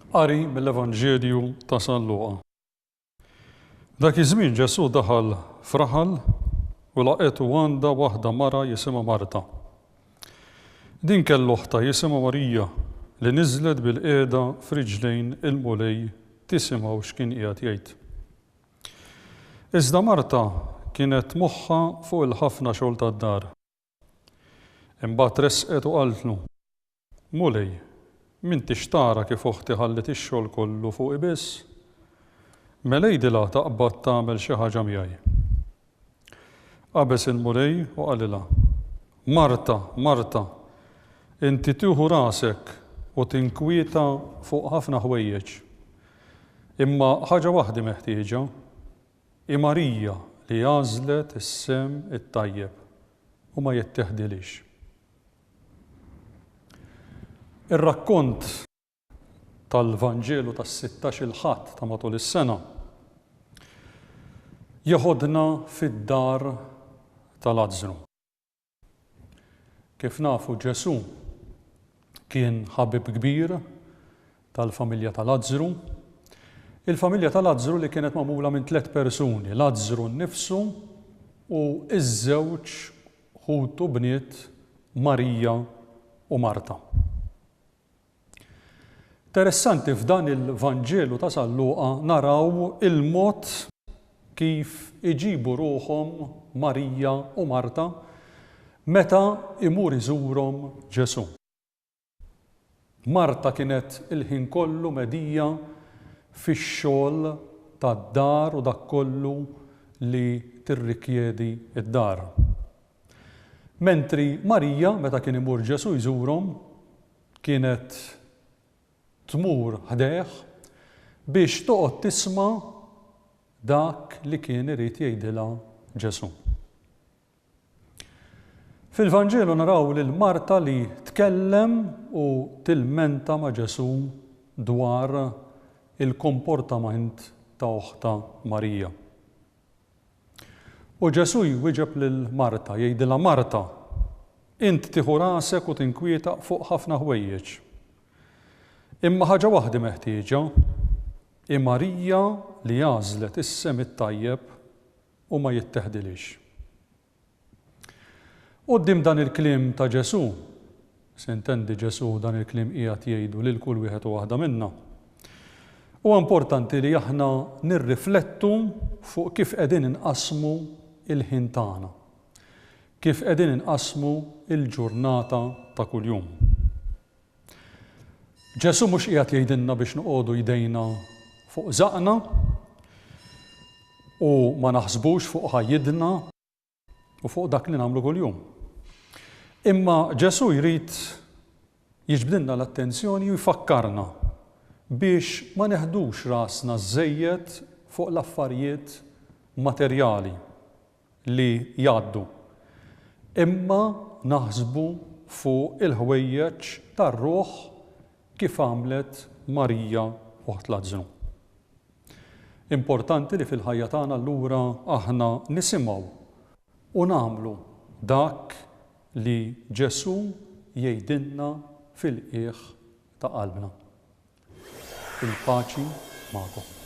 Qari mill-Evanġelju ta' San Luqa. Dak iż-żmien Ġesu daħal f'raħal u laqetu għandha waħda mara jisimha Marta. Din kellu uħta jisimha Marija li niżlet bil-qiegħda f'riġlejn il-mulej tisimgħu x'kien qiegħed jgħid. Iżda Marta kienet moħħha fuq il-ħafna xogħol tad-dar. Imbagħad resqet u qaltlu: Mulej, m'intix tara kif uħti ħallet ix-xogħol kollu fuqi biss? Mela jgħidilha taqbad tagħmel xi ħaġa miegħi. Qabeż il-mulej u qalilha: Marta, Marta, inti tieħu rasek u tinkwieta fuq ħafna ħwejjeġ. Imma ħaġa waħda meħtieġa, hi Marija li għażlet is-sem it-tajjeb u ma jitteħdilix. Ir-rakkont tal-Vanġelu tas-16 Ħadd ta' matul is-sena jaħodna fid-dar ta' Lażru. Kif nafu Ġesu kien ħabib kbir tal-familja ta' Lażru. Il-familja ta' Lażru li kienet magħmula minn 3 persuni, Lażru nnifsu u iż-żewġ ħutu bniet Marija u Marta. Interessanti f'dan il-Vanġelu ta' San Luqa naraw il-mod kif iġibu ruhom Marija u Marta meta imur iżurhom Ġesu. Marta kienet il-ħin kollu medija fix-xogħol tad-dar u dak kollu li tirrikjedi id-dar. Mentri Marija meta kien imur Ġesu jżurhom kienet tmur ħdejh biex toqgħod tisma' dak li kien irid jgħidilha Ġesu. Fil-Vanġelu naraw lil Marta li tkellem u tilmenta ma' Ġesu dwar il-komportament ta' oħta Marija. U Ġesu jwieġeb lil Marta, jgħidilha: Marta, int tieħu rasek u tinkwieta fuq ħafna ħwejjeġ. Imma ħaġa waħda meħtieġa, hi Marija li għażlet is-sem it-tajjeb u ma jitteħdilix. Quddiem dan il-kliem ta' Ġesu, s'intendi Ġesu dan il-kliem qiegħed jgħidu lil kull wieħed u waħda minnha. Huwa importanti li aħna nirriflettu fuq kif qegħdin inqasmu il-ħin tagħna, kif qegħdin inqasmu il-ġurnata ta' kuljum. Ġesu mhux qiegħed jgħidilna biex noqogħdu jdejna fuq żaqna u ma naħsbux fuq ħajjidna u fuq dak li nagħmlu kuljum. Imma Ġesu jrid jiġbdilna l-attenzjoni u jfakkarna biex ma neħdux rasna żejjed fuq l-affarijiet materjali li jgħaddu, imma naħsbu fuq il-ħwejjeġ tar-ruħ kif għamlet Marija oħt Lażru. Importanti li fil-ħajja tagħna allura aħna nisimgħu u nagħmlu dak li Ġesu jgħidilna fil-qiegħ ta' qalbna. Il-paċi magħkom.